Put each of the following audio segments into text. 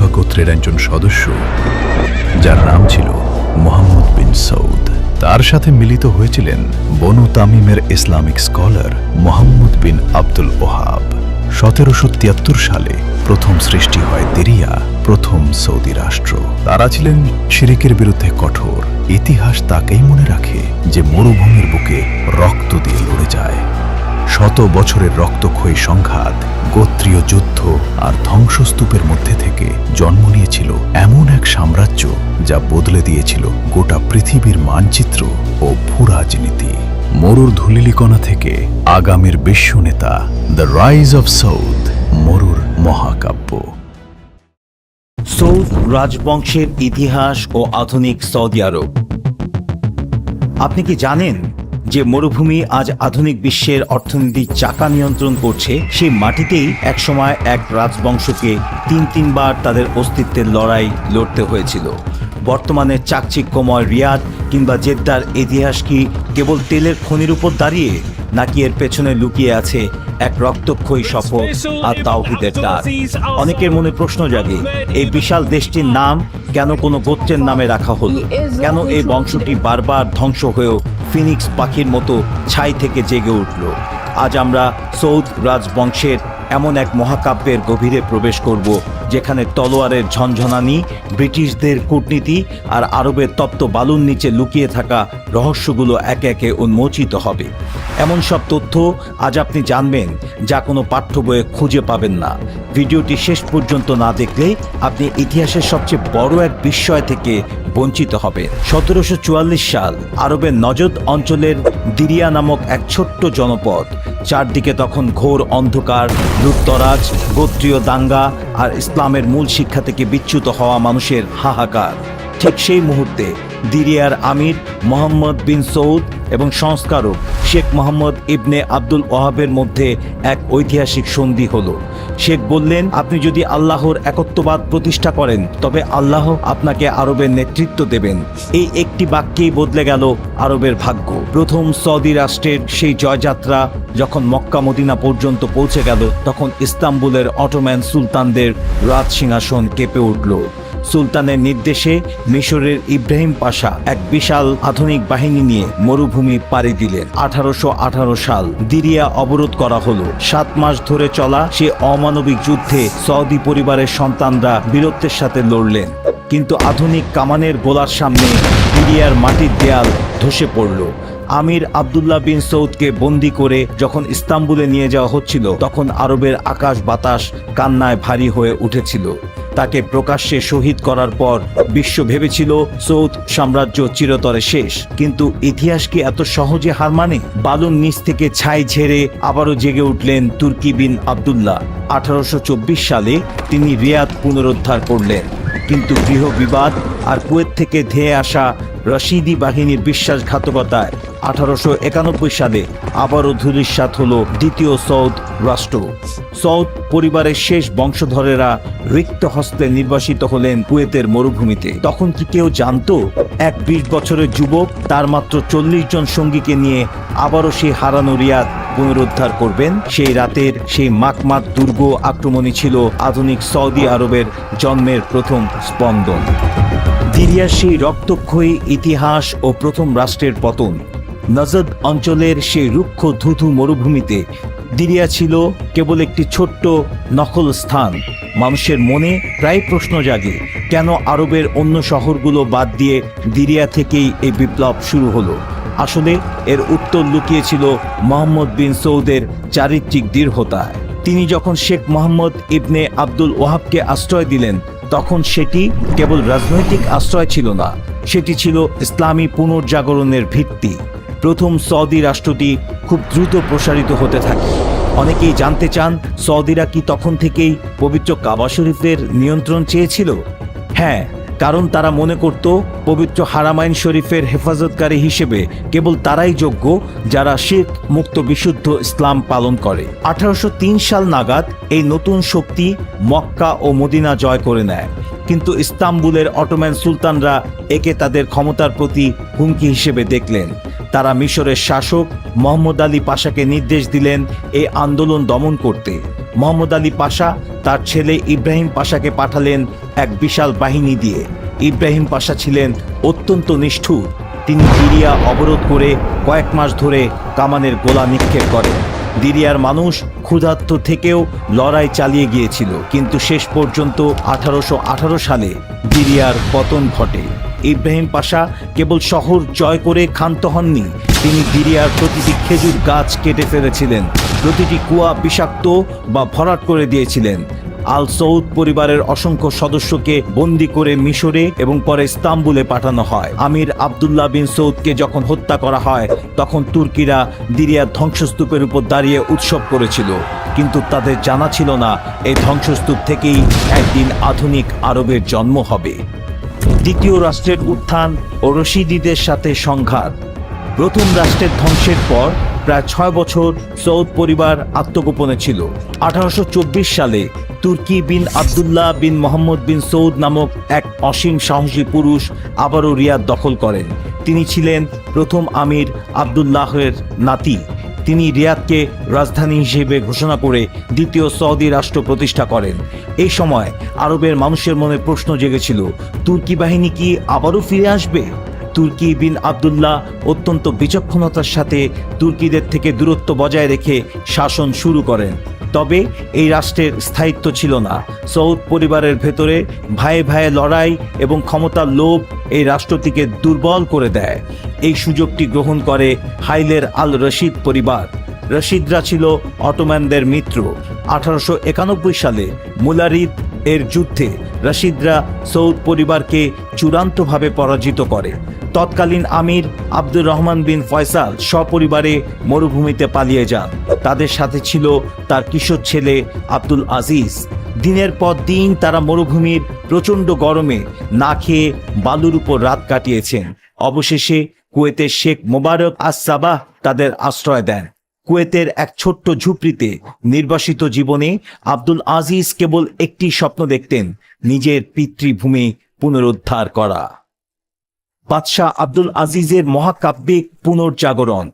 কুরাইজা গোত্রের একজন সদস্য, যার নাম ছিল মুহাম্মদ বিন সৌদ। তার সাথে মিলিত হয়েছিলেন বনু তামিমের ইসলামিক স্কলার মুহাম্মদ বিন আব্দুল ওহাব। 1773 সালে প্রথম সৃষ্টি হয় দিরিয়া, প্রথম সৌদি রাষ্ট্র। তারা ছিলেন শিরিকের বিরুদ্ধে কঠোর। ইতিহাস তাকেই মনে রাখে যে মরুভূমির বুকে রক্ত দিয়ে লড়ে যায়। শত বছরের রক্তক্ষয়ী সংঘাত, গোত্রীয় যুদ্ধ আর ধ্বংসস্তূপের মধ্যে থেকে জন্ম নিয়েছিল এমন এক সাম্রাজ্য যা বদলে দিয়েছিল গোটা পৃথিবীর মানচিত্র ও ভূরাজনীতি। মরুর ধূলিকণা থেকে আগামীর বিশ্ব নেতা, দ্য রাইজ অফ সৌদ, মরুর মহাকাব্য। সৌদ রাজবংশের ইতিহাস ও আধুনিক সৌদি আরব। আপনি কি জানেন যে মরুভূমি আজ আধুনিক বিশ্বের অর্থনীতির চাকা নিয়ন্ত্রণ করছে? সেই মাটিতেই একসময় এক রাজবংশকে তিনবার তাদের অস্তিত্বের লড়াই লড়তে হয়েছিল। বর্তমানে চাকচিক্যময় রিয়াদ কিংবা জেদ্দার ইতিহাস কি কেবল তেলের খনির উপর দাঁড়িয়ে, নাকি এর পেছনে লুকিয়ে আছে এক রক্তক্ষয়ী সফর আর তাওহীদের ডাক? অনেকের মনে প্রশ্ন জাগে, এই বিশাল দেশটির নাম কেন কোনো গোত্রের নামে রাখা হলো? কেন এই বংশটি বারবার ধ্বংস হয়েও ফিনিক্স পাখির মতো ছাই থেকে জেগে উঠল? আজ আমরা সৌদ রাজবংশের এমন এক মহাকাব্যের গভীরে প্রবেশ করব, যেখানে তলোয়ারের ঝনঝনানি, ব্রিটিশদের কূটনীতি আর আরবের তপ্ত বালুর নিচে লুকিয়ে থাকা রহস্যগুলো একে একে উন্মোচিত হবে। এমন সব তথ্য আজ আপনি জানবেন যা কোনো পাঠ্য বইয়ে খুঁজে পাবেন না। ভিডিওটি শেষ পর্যন্ত না দেখলে আপনি ইতিহাসের সবচেয়ে বড় এক বিস্ময় থেকে বঞ্চিত হবেন। 1744 সাল আরবের নজদ অঞ্চলের দিরিয়া নামক এক ছোট্ট জনপদ। চারদিকে তখন ঘোর অন্ধকার, লুটতরাজ, গোত্রীয় দাঙ্গা আর ইসলামের মূল শিক্ষা থেকে বিচ্যুত হওয়া মানুষের হাহাকার। ঠিক সেই মুহূর্তে দিরিয়ার আমির মুহাম্মদ বিন সৌদ এবং সংস্কারক শেখ মোহাম্মদ ইবনে আব্দুল ওহাবের মধ্যে এক ঐতিহাসিক সন্ধি হলো। শেখ বললেন, আপনি যদি আল্লাহর একত্ববাদ প্রতিষ্ঠা করেন তবে আল্লাহ আপনাকে আরবের নেতৃত্ব দেবেন। এই একটি বাক্যেই বদলে গেল আরবের ভাগ্য। প্রথম সৌদি রাষ্ট্রের সেই জয়যাত্রা যখন মক্কা মদিনা পর্যন্ত পৌঁছে গেল, তখন ইস্তাম্বুলের অটোম্যান সুলতানদের রাজ সিংহাসন কেঁপে উঠল। সুলতানের নির্দেশে মিশরের ইব্রাহিম পাশা এক বিশাল আধুনিক বাহিনী নিয়ে মরুভূমি পাড়ি দিলেন। 1818 সাল দিরিয়া অবরোধ করা হলো। 7 মাস ধরে চলা সে অমানবিক যুদ্ধে সৌদি পরিবারের সন্তানরা বীরত্বের সাথে লড়লেন, কিন্তু আধুনিক কামানের গোলার সামনে দিরিয়ার মাটির দেয়াল ধসে পড়ল। আমির আব্দুল্লাহ বিন সৌদকে বন্দি করে যখন ইস্তাম্বুলে নিয়ে যাওয়া হচ্ছিল, তখন আরবের আকাশ বাতাস কান্নায় ভারী হয়ে উঠেছিল। তাকে প্রকাশ্যে শহীদ করার পর বিশ্ব ভেবেছিল সৌদ সাম্রাজ্য চিরতরে শেষ। কিন্তু ইতিহাস কি এত সহজে হার মানে? বালুর নিচ থেকে ছাই ঝেড়ে আবারও জেগে উঠলেন তুর্কি বিন আব্দুল্লাহ। 1824 সালে তিনি রিয়াদ পুনরুদ্ধার করলেন, কিন্তু গৃহ বিবাদ আর কুয়েত থেকে ধেয়ে আসা রশিদি বাহিনীর বিশ্বাসঘাতকতায় 1891 সালে আবারও ধূলিসাৎ হলো দ্বিতীয় সৌদ রাষ্ট্র। সৌদ পরিবারের শেষ বংশধরেরা রিক্ত হস্তে নির্বাসিত হলেন কুয়েতের মরুভূমিতে। তখন কি কেউ জানতো এক 20 বছরের যুবক তার মাত্র 40 জন সঙ্গীকে নিয়ে আবারও সেই হারানো রিয়াদ পুনরুদ্ধার করবেন? সেই রাতের সেই মাকমাক দুর্গ আক্রমণই ছিল আধুনিক সৌদি আরবের জন্মের প্রথম স্পন্দন। দিরিয়ার সেই রক্তক্ষয়ী ইতিহাস ও প্রথম রাষ্ট্রের পতন। নজদ অঞ্চলের সেই রুক্ষ ধুধু মরুভূমিতে দিরিয়া ছিল কেবল একটি ছোট্ট নকল স্থান। মানুষের মনে প্রায় প্রশ্ন জাগে, কেন আরবের অন্য শহরগুলো বাদ দিয়ে দিরিয়া থেকেই এই বিপ্লব শুরু হলো? আসলে এর উত্তর লুকিয়েছিল মোহাম্মদ বিন সৌদের চারিত্রিক দৃঢ়তায়। তিনি যখন শেখ মোহাম্মদ ইবনে আব্দুল ওহাবকে আশ্রয় দিলেন, তখন সেটি কেবল রাজনৈতিক আশ্রয় ছিল না, সেটি ছিল ইসলামী পুনর্জাগরণের ভিত্তি। প্রথম সৌদি রাষ্ট্রটি খুব দ্রুত প্রসারিত হতে থাকে। অনেকেই জানতে চান, সৌদিরা কি তখন থেকেই পবিত্র কাবা শরীফের নিয়ন্ত্রণ চেয়েছিল? হ্যাঁ, কারণ তারা মনে করত পবিত্র হারামাইন শরীফের হেফাজতকারী হিসেবে কেবল তারাই যোগ্য যারা শিরক মুক্ত বিশুদ্ধ ইসলাম পালন করে। 1803 সাল নাগাদ এই নতুন শক্তি মক্কা ও মদিনা জয় করে নেয়, কিন্তু ইস্তাম্বুলের অটোম্যান সুলতানরা একে তাদের ক্ষমতার প্রতি হুমকি হিসেবে দেখলেন। তারা মিশরের শাসক মোহাম্মদ আলী পাশাকে নির্দেশ দিলেন এই আন্দোলন দমন করতে। মোহাম্মদ আলী পাশা তার ছেলে ইব্রাহিম পাশাকে পাঠালেন এক বিশাল বাহিনী দিয়ে। ইব্রাহিম পাশা ছিলেন অত্যন্ত নিষ্ঠুর। তিনি দিরিয়া অবরোধ করে কয়েক মাস ধরে কামানের গোলা নিক্ষেপ করেন। দিরিয়ার মানুষ ক্ষুধার্ত থেকেও লড়াই চালিয়ে গিয়েছিল, কিন্তু শেষ পর্যন্ত 1818 সালে দিরিয়ার পতন ঘটে। ইব্রাহিম পাশা কেবল শহর জয় করে ক্ষান্ত হননি, তিনি দিরিয়ার প্রতিটি খেজুর গাছ কেটে ফেলেছিলেন, প্রতিটি কুয়া বিষাক্ত বা ভরাট করে দিয়েছিলেন। আল সৌদ পরিবারের অসংখ্য সদস্যকে বন্দী করে মিশরে এবং পরে ইস্তাম্বুলে পাঠানো হয়। আমির আবদুল্লাহ বিন সৌদকে যখন হত্যা করা হয়, তখন তুর্কিরা দিরিয়ার ধ্বংসস্তূপের উপর দাঁড়িয়ে উৎসব করেছিল, কিন্তু তাদের জানা ছিল না এই ধ্বংসস্তূপ থেকেই একদিন আধুনিক আরবের জন্ম হবে। দ্বিতীয় রাষ্ট্রের উত্থান ও রশিদীদের সাথে সংঘাত। প্রথম রাষ্ট্রের ধ্বংসের পর প্রায় 6 বছর সৌদ পরিবার আত্মগোপনে ছিল। 1824 সালে তুর্কি বিন আবদুল্লাহ বিন মোহাম্মদ বিন সৌদ নামক এক অসীম সাহসী পুরুষ আবারও রিয়াদ দখল করেন। তিনি ছিলেন প্রথম আমির আবদুল্লাহের নাতি। তিনি রিয়াদকে রাজধানী হিসেবে ঘোষণা করে দ্বিতীয় সৌদি রাষ্ট্র প্রতিষ্ঠা করেন। এই সময় আরবের মানুষের মনে প্রশ্ন জেগেছিল, তুর্কি বাহিনী কি আবারও ফিরে আসবে? তুর্কি বিন আবদুল্লাহ অত্যন্ত বিচক্ষণতার সাথে তুর্কিদের থেকে দূরত্ব বজায় রেখে শাসন শুরু করেন। তবে এই রাষ্ট্রের স্থায়িত্ব ছিল না। সৌদ পরিবারের ভেতরে ভাইয়ে ভাইয়ে লড়াই এবং ক্ষমতার লোভ এই রাষ্ট্রটিকে দুর্বল করে দেয়। এই সুযোগটি গ্রহণ করে হাইলের আল রশিদ পরিবার। রশিদরা ছিল অটোম্যানদের মিত্র। 1891 সালে মুলারিদ এর যুদ্ধে রশিদরা সৌদ পরিবারকে চূড়ান্তভাবে পরাজিত করে। তৎকালীন আমির আব্দুর রহমান বিন ফয়সাল সপরিবারে মরুভূমিতে পালিয়ে যান। তাদের সাথে ছিল তার কিশোর ছেলে আব্দুল আজিজ। দিনের পর দিন তারা মরুভূমির প্রচণ্ড গরমে না খেয়ে বালুর উপর রাত কাটিয়েছেন। অবশেষে কুয়েতের শেখ মোবারক আস-সাবাহ তাদের আশ্রয় দেন। কুয়েতের এক ছোট্ট ঝুপড়িতে নির্বাসিত জীবনে আব্দুল আজিজ কেবল একটি স্বপ্ন দেখতেন, নিজের পিতৃভূমি পুনরুদ্ধার করা। বাদশাহ আব্দুল আজিজের মহাকাব্যিক পুনর্জাগরণ।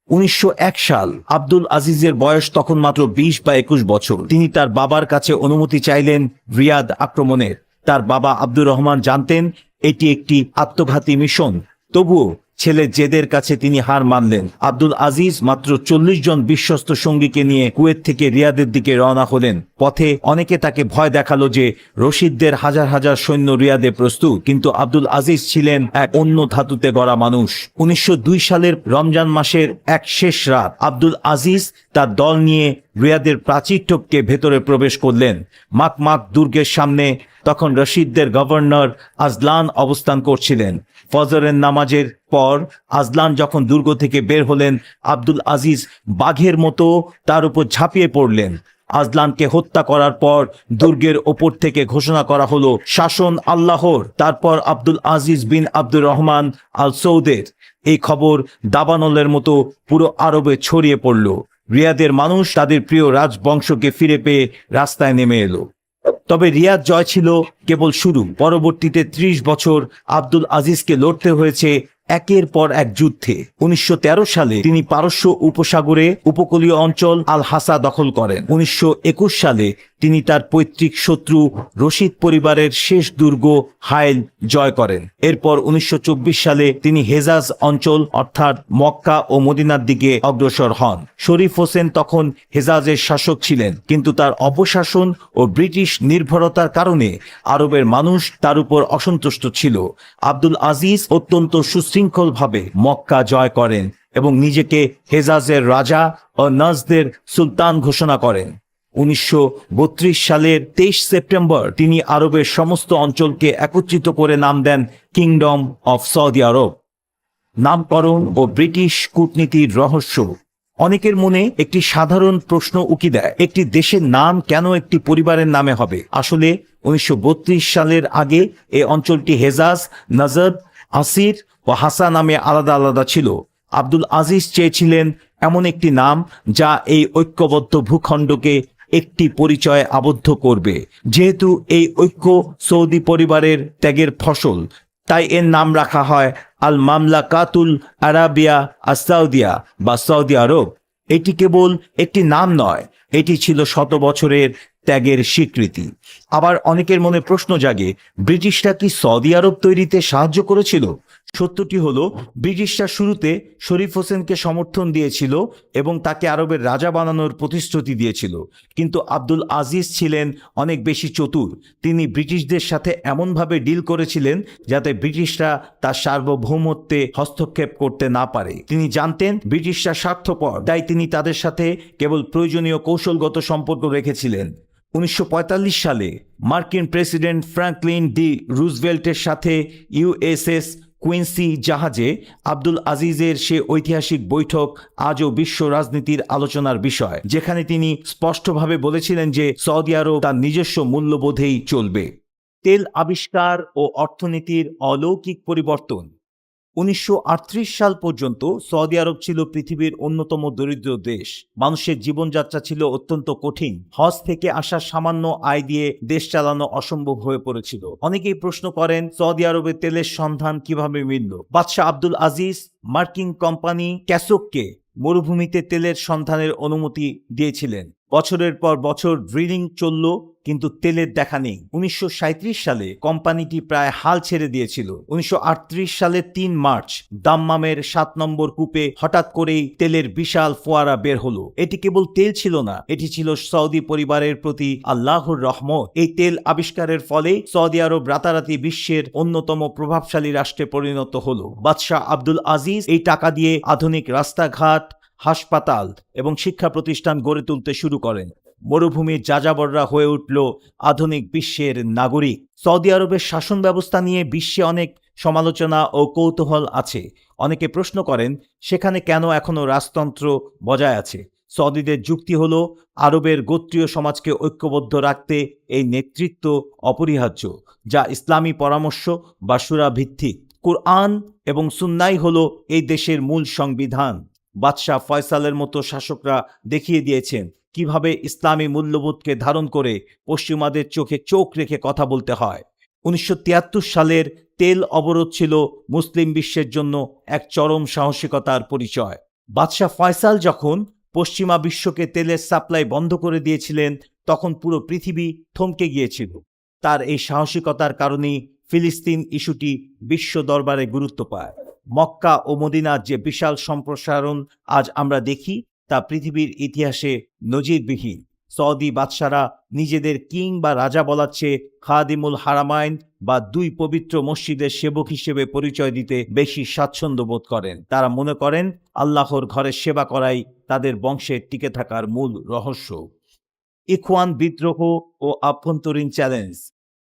1901 সাল। আব্দুল আজিজের বয়স তখন মাত্র 20 বা 21 বছর। তিনি তার বাবার কাছে অনুমতি চাইলেন রিয়াদ আক্রমণের। তার বাবা আব্দুর রহমান জানতেন এটি একটি আত্মঘাতী মিশন, তবুও ছেলের জেদের কাছে তিনি হার মানলেন। আব্দুল আজিজ মাত্র 40 জন বিশ্বস্ত সঙ্গীকে নিয়ে কুয়েত থেকে রিয়াদের দিকে রওনা হলেন। পথে অনেকে তাকে ভয় দেখালো যে রশিদদের হাজার হাজার সৈন্য রিয়াদে প্রস্তুত, কিন্তু আব্দুল আজিজ ছিলেন এক অন্য ধাতুতে গড়া মানুষ। 1902 সালের রমজান মাসের এক শেষ রাত আব্দুল আজিজ তার দল নিয়ে রিয়াদের প্রাচীর টপকে ভেতরে প্রবেশ করলেন। মাকমাক দুর্গের সামনে তখন রশিদদের গভর্নর আজলান অবস্থান করছিলেন। ফজরের নামাজের পর আজলান যখন দুর্গ থেকে বের হলেন, আব্দুল আজিজ বাঘের মতো তার উপর ঝাঁপিয়ে পড়লেন। আজলানকে হত্যা করার পর দুর্গের ওপর থেকে ঘোষণা করা হলো শাসন আল্লাহর। তারপর আব্দুল আজিজ বিন আব্দুর রহমান আল সৌদের। এই খবর দাবানলের মতো পুরো আরবে ছড়িয়ে পড়ল। রিয়াদের মানুষ তাদের প্রিয় রাজবংশকে ফিরে পেয়ে রাস্তায় নেমে এলো। তবে রিয়াদ জয় ছিল কেবল শুরু। পরবর্তীতে 30 বছর আব্দুল আজিজকে লড়তে হয়েছে একের পর এক যুদ্ধে। 1913 সালে তিনি পারস্য উপসাগরে উপকূলীয় অঞ্চল আল হাসা দখল করেন। 1921 সালে তিনি তার পৈতৃক শত্রু রশিদ পরিবারের শেষ দুর্গ হাইল জয় করেন। এরপর 1924 সালে তিনি হেজাজ অঞ্চল অর্থাৎ মক্কা ও মদিনার দিকে অগ্রসর হন। শরীফ হোসেন তখন হেজাজের শাসক ছিলেন, কিন্তু তার অপশাসন ও ব্রিটিশ নির্ভরতার কারণে আরবের মানুষ তার উপর অসন্তুষ্ট ছিল। আব্দুল আজিজ অত্যন্ত সুশৃঙ্খলভাবে মক্কা জয় করেন এবং নিজেকে হেজাজের রাজা ও নজদের সুলতান ঘোষণা করেন। 1932 সালের 23 সেপ্টেম্বর তিনি আরবের সমস্ত অঞ্চলকে একত্রিত করে নাম দেন কিংডম অফ সৌদি আরব। নামকরণ ও ব্রিটিশ কূটনীতির রহস্য। অনেকের মনে একটি সাধারণ প্রশ্ন উকি দেয়, একটি দেশের নাম কেন একটি পরিবারের নামে হবে? আসলে 1932 সালের আগে এই অঞ্চলটি হেজাজ, নজদ, আসির ও হাসা নামে আলাদা আলাদা ছিল। আব্দুল আজিজ চেয়েছিলেন এমন একটি নাম যা এই ঐক্যবদ্ধ ভূখণ্ডকে একটি পরিচয়ে আবদ্ধ করবে। যেহেতু এই ঐক্য সৌদি পরিবারের ত্যাগের ফসল, তাই এর নাম রাখা হয় আল মামলাকাতুল আরাবিয়া আস সাউদিয়া বা সৌদি আরব। এটি কেবল একটি নাম নয়, এটি ছিল শত বছরের ত্যাগের স্বীকৃতি। আবার অনেকের মনে প্রশ্ন জাগে, ব্রিটিশরা কি সৌদি আরব তৈরিতে সাহায্য করেছিল? সত্যটি হলো, ব্রিটিশরা শুরুতে শরীফ হোসেনকে সমর্থন দিয়েছিল এবং তাকে আরবের রাজা বানানোর প্রতিশ্রুতি দিয়েছিল। কিন্তু আব্দুল আজিজ ছিলেন অনেক বেশি চতুর। তিনি ব্রিটিশদের সাথে এমনভাবে ডিল করেছিলেন যাতে ব্রিটিশরা তার সার্বভৌমত্বে হস্তক্ষেপ করতে না পারে। তিনি জানতেন ব্রিটিশরা স্বার্থপর, তাই তিনি তাদের সাথে কেবল প্রয়োজনীয় কৌশলগত সম্পর্ক রেখেছিলেন। 1945 সালে মার্কিন প্রেসিডেন্ট ফ্র্যাঙ্কলিন ডি রুজভেল্টের সাথে ইউএসএস কুইন্সি জাহাজে আব্দুল আজিজের সে ঐতিহাসিক বৈঠক আজও বিশ্ব রাজনীতির আলোচনার বিষয়, যেখানে তিনি স্পষ্টভাবে বলেছিলেন যে সৌদি আরব তার নিজস্ব মূল্যবোধেই চলবে। তেল আবিষ্কার ও অর্থনীতির অলৌকিক পরিবর্তন। 1938 সাল পর্যন্ত সৌদি আরব ছিল পৃথিবীর অন্যতম দরিদ্র দেশ। মানুষের জীবনযাত্রা ছিল অত্যন্ত কঠিন। হজ থেকে আসা সামান্য আয় দিয়ে দেশ চালানো অসম্ভব হয়ে পড়েছিল। অনেকেই প্রশ্ন করেন, সৌদি আরবে তেলের সন্ধান কিভাবে মিলল? বাদশাহ আব্দুল আজিজ মার্কিন কোম্পানি ক্যাসোককে মরুভূমিতে তেলের সন্ধানের অনুমতি দিয়েছিলেন। বছরের পর বছর ড্রিলিং চলল, কিন্তু তেলের দেখা নেই। 1937 সালে কোম্পানিটি প্রায় হাল ছেড়ে দিয়েছিল। 1938 সালের 3 মার্চ দাম্মামের 7 নম্বর কূপে হঠাৎ করেই তেলের বিশাল ফোয়ারা বের হলো। এটি কেবল তেল ছিল না, এটি ছিল সৌদি পরিবারের প্রতি আল্লাহর রহমত। এই তেল আবিষ্কারের ফলে সৌদি আরব রাতারাতি বিশ্বের অন্যতম প্রভাবশালী রাষ্ট্রে পরিণত হলো। বাদশাহ আব্দুল আজিজ এই টাকা দিয়ে আধুনিক রাস্তাঘাট, হাসপাতাল এবং শিক্ষা প্রতিষ্ঠান গড়ে তুলতে শুরু করেন। মরুভূমির যাযাবররা হয়ে উঠল আধুনিক বিশ্বের নাগরিক। সৌদি আরবের শাসন ব্যবস্থা নিয়ে বিশ্বে অনেক সমালোচনা ও কৌতূহল আছে। অনেকে প্রশ্ন করেন, সেখানে কেন এখনো রাজতন্ত্র বজায় আছে? সৌদিদের যুক্তি হলো, আরবের গোত্রীয় সমাজকে ঐক্যবদ্ধ রাখতে এই নেতৃত্ব অপরিহার্য, যা ইসলামী পরামর্শ বা শুরা ভিত্তিক। কুরআন এবং সুন্নাই হলো এই দেশের মূল সংবিধান। বাদশাহ ফয়সালের মতো শাসকরা দেখিয়ে দিয়েছেন কিভাবে ইসলামী মূল্যবোধকে ধারণ করে পশ্চিমাদের চোখে চোখ রেখে কথা বলতে হয়। 1973 সালের তেল অবরোধ ছিল মুসলিম বিশ্বের জন্য এক চরম সাহসিকতার পরিচয়। বাদশাহ ফয়সাল যখন পশ্চিমা বিশ্বকে তেলের সাপ্লাই বন্ধ করে দিয়েছিলেন, তখন পুরো পৃথিবী থমকে গিয়েছিল। তার এই সাহসিকতার কারণেই ফিলিস্তিন ইস্যুটি বিশ্ব দরবারে গুরুত্ব পায়। মক্কা ও মদিনার যে বিশাল সম্প্রসারণ আজ আমরা দেখি, তা পৃথিবীর ইতিহাসে নজিরবিহীন। সৌদি বাদশারা নিজেদের কিং বা রাজা বলার চেয়ে খাদিমুল হারামাইন বা 2 পবিত্র মসজিদের সেবক হিসেবে পরিচয় দিতে বেশি স্বাচ্ছন্দ্য বোধ করেন। তারা মনে করেন আল্লাহর ঘরের সেবা করাই তাদের বংশের টিকে থাকার মূল রহস্য। ইখওয়ান বিদ্রোহ ও আভ্যন্তরীণ চ্যালেঞ্জ।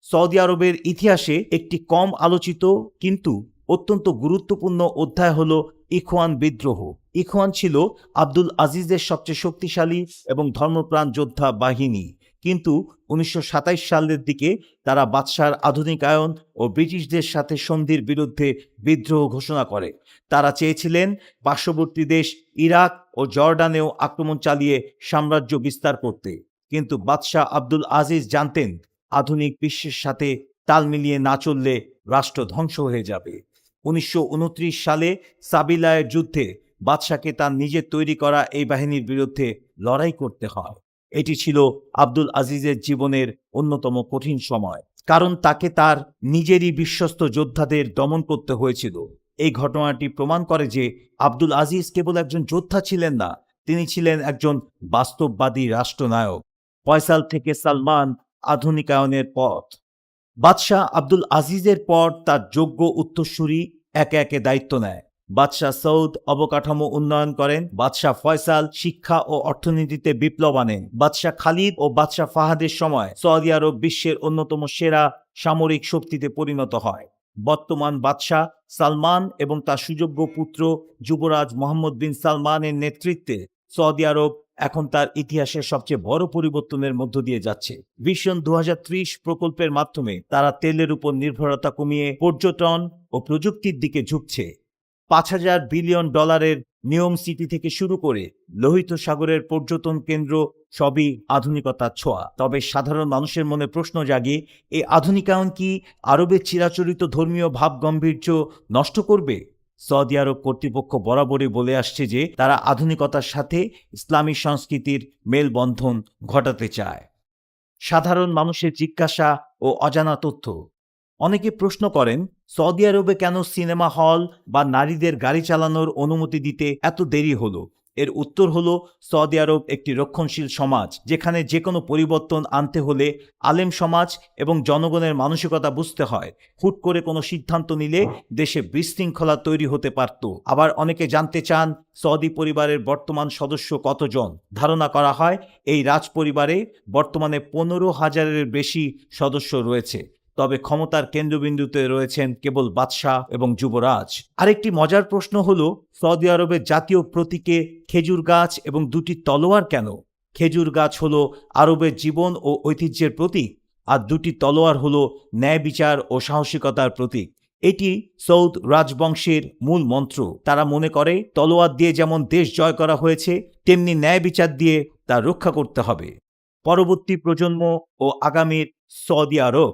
সৌদি আরবের ইতিহাসে একটি কম আলোচিত কিন্তু অত্যন্ত গুরুত্বপূর্ণ অধ্যায় হল ইখওয়ান বিদ্রোহ। ইখওয়ান ছিল আব্দুল আজিজের সবচেয়ে শক্তিশালী এবং ধর্মপ্রাণ যোদ্ধা বাহিনী, কিন্তু 1927 সালের দিকে তারা বাদশার আধুনিকায়ন ও ব্রিটিশদের সাথে সন্ধির বিরুদ্ধে বিদ্রোহ ঘোষণা করে। তারা চেয়েছিলেন পার্শ্ববর্তী দেশ ইরাক ও জর্ডানেও আক্রমণ চালিয়ে সাম্রাজ্য বিস্তার করতে, কিন্তু বাদশাহ আব্দুল আজিজ জানতেন আধুনিক বিশ্বের সাথে তাল মিলিয়ে না চললে রাষ্ট্র ধ্বংস হয়ে যাবে। 1929 সালে সাবিলায়ের যুদ্ধে বাদশাকে তার নিজের তৈরি করা এই বাহিনীর বিরুদ্ধে লড়াই করতে হয়। এটি ছিল আব্দুল আজিজের জীবনের অন্যতম কঠিন সময়, কারণ তাকে তার নিজেরই বিশ্বস্ত যোদ্ধাদের দমন করতে হয়েছিল। এই ঘটনাটি প্রমাণ করে যে আব্দুল আজিজ কেবল একজন যোদ্ধা ছিলেন না, তিনি ছিলেন একজন বাস্তববাদী রাষ্ট্রনায়ক। ফয়সাল থেকে সালমান আধুনিকায়নের পথ। বাদশাহ আব্দুল আজিজের পর তার যোগ্য উত্তরসূরি একে একে দায়িত্ব নেয়। বাদশাহ সৌদ অবকাঠামো উন্নয়ন করেন, বাদশাহ ফয়সাল শিক্ষা ও অর্থনীতিতে বিপ্লব আনেন, বাদশাহ খালিদ ও বাদশাহ ফাহাদের সময় সৌদি আরব বিশ্বের অন্যতম সেরা সামরিক শক্তিতে পরিণত হয়। বর্তমান বাদশাহ সালমান এবং তার সুযোগ্য পুত্র যুবরাজ মোহাম্মদ বিন সালমানের নেতৃত্বে সৌদি আরব এখন তার ইতিহাসের সবচেয়ে বড় পরিবর্তনের মধ্য দিয়ে যাচ্ছে। ভিশন 2030 প্রকল্পের মাধ্যমে তারা তেলের উপর নির্ভরতা কমিয়ে পর্যটন ও প্রযুক্তির দিকে ঝুঁকছে। $5,000 বিলিয়ন নিয়ম সিটি থেকে শুরু করে লোহিত সাগরের পর্যটন কেন্দ্র সবই আধুনিকতার ছোঁয়া। তবে সাধারণ মানুষের মনে প্রশ্ন জাগে, এই আধুনিকায়ন কি আরবের চিরাচরিত ধর্মীয় ভাব গাম্ভীর্য নষ্ট করবে? সৌদি আরব কর্তৃপক্ষ বরাবরই বলে আসছে যে তারা আধুনিকতার সাথে ইসলামী সংস্কৃতির মেলবন্ধন ঘটাতে চায়। সাধারণ মানুষের জিজ্ঞাসা ও অজানা তথ্য। অনেকে প্রশ্ন করেন, সৌদি আরবে কেন সিনেমা হল বা নারীদের গাড়ি চালানোর অনুমতি দিতে এত দেরি হলো? এর উত্তর হলো, সৌদি আরব একটি রক্ষণশীল সমাজ, যেখানে যে কোনো পরিবর্তন আনতে হলে আলেম সমাজ এবং জনগণের মানসিকতা বুঝতে হয়। হুট করে কোনো সিদ্ধান্ত নিলে দেশে বিশৃঙ্খলা তৈরি হতে পারত। আবার অনেকে জানতে চান, সৌদি পরিবারের বর্তমান সদস্য কতজন? ধারণা করা হয় এই রাজ পরিবারে বর্তমানে 15,000-এর বেশি সদস্য রয়েছে। তবে ক্ষমতার কেন্দ্রবিন্দুতে রয়েছেন কেবল বাদশাহ এবং যুবরাজ। আরেকটি মজার প্রশ্ন হলো, সৌদি আরবের জাতীয় প্রতীকে খেজুর গাছ এবং দুটি তলোয়ার কেন? খেজুর গাছ হলো আরবের জীবন ও ঐতিহ্যের প্রতীক, আর দুটি তলোয়ার হলো ন্যায় বিচার ও সাহসিকতার প্রতীক। এটি সৌদ রাজবংশের মূল মন্ত্র। তারা মনে করে তলোয়ার দিয়ে যেমন দেশ জয় করা হয়েছে, তেমনি ন্যায় বিচার দিয়ে তা রক্ষা করতে হবে। পরবর্তী প্রজন্ম ও আগামীর সৌদি আরব।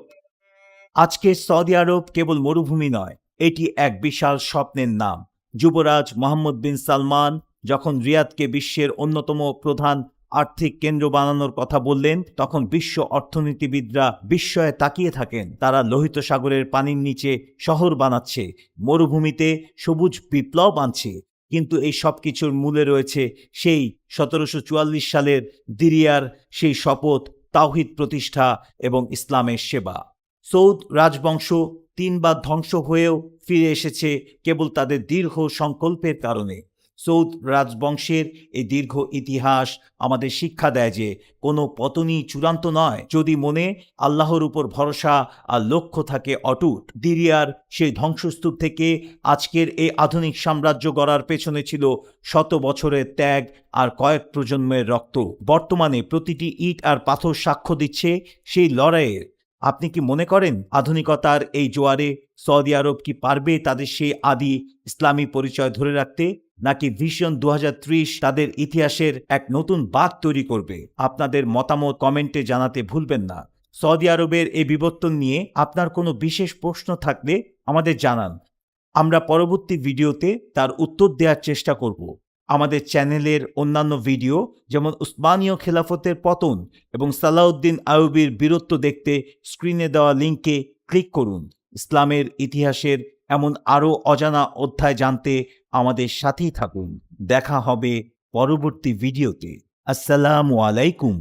আজকে সৌদি আরব কেবল মরুভূমি নয়, এটি এক বিশাল স্বপ্নের নাম। যুবরাজ মোহাম্মদ বিন সালমান যখন রিয়াদকে বিশ্বের অন্যতম প্রধান আর্থিক কেন্দ্র বানানোর কথা বললেন, তখন বিশ্ব অর্থনীতিবিদরা বিস্ময়ে তাকিয়ে থাকেন। তারা লোহিত সাগরের পানির নিচে শহর বানাচ্ছে, মরুভূমিতে সবুজ বিপ্লব আনছে। কিন্তু এই সব কিছুর মূলে রয়েছে সেই 1744 সালের দিরিয়ার সেই শপথ, তাওহিদ প্রতিষ্ঠা এবং ইসলামের সেবা। সৌদ রাজবংশ 3 বার ধ্বংস হয়েও ফিরে এসেছে কেবল তাদের দীর্ঘ সংকল্পের কারণে। সৌদ রাজবংশের এই দীর্ঘ ইতিহাস আমাদের শিক্ষা দেয় যে কোনো পতনই চূড়ান্ত নয়, যদি মনে আল্লাহর উপর ভরসা আর লক্ষ্য থাকে অটুট। দিরিয়ার সেই ধ্বংসস্তূপ থেকে আজকের এই আধুনিক সাম্রাজ্য গড়ার পেছনে ছিল শত বছরের ত্যাগ আর কয়েক প্রজন্মের রক্ত। বর্তমানে প্রতিটি ইট আর পাথর সাক্ষ্য দিচ্ছে সেই লড়াইয়ের। আপনি কি মনে করেন আধুনিকতার এই জোয়ারে সৌদি আরব কি পারবে তাদের সেই আদি ইসলামী পরিচয় ধরে রাখতে, নাকি ভিশন 2030 তাদের ইতিহাসের এক নতুন বাঁক তৈরি করবে? আপনাদের মতামত কমেন্টে জানাতে ভুলবেন না। সৌদি আরবের এই বিবর্তন নিয়ে আপনার কোনো বিশেষ প্রশ্ন থাকলে আমাদের জানান, আমরা পরবর্তী ভিডিওতে তার উত্তর দেওয়ার চেষ্টা করব। আমাদের চ্যানেলের অন্যান্য ভিডিও যেমন উসমানীয় খেলাফতের পতন এবং সালাউদ্দিন আইয়ুবীর বীরত্ব দেখতে স্ক্রিনে দেওয়া লিঙ্কে ক্লিক করুন। ইসলামের ইতিহাসের এমন আরও অজানা অধ্যায় জানতে আমাদের সাথেই থাকুন। দেখা হবে পরবর্তী ভিডিওতে। আসসালামু আলাইকুম।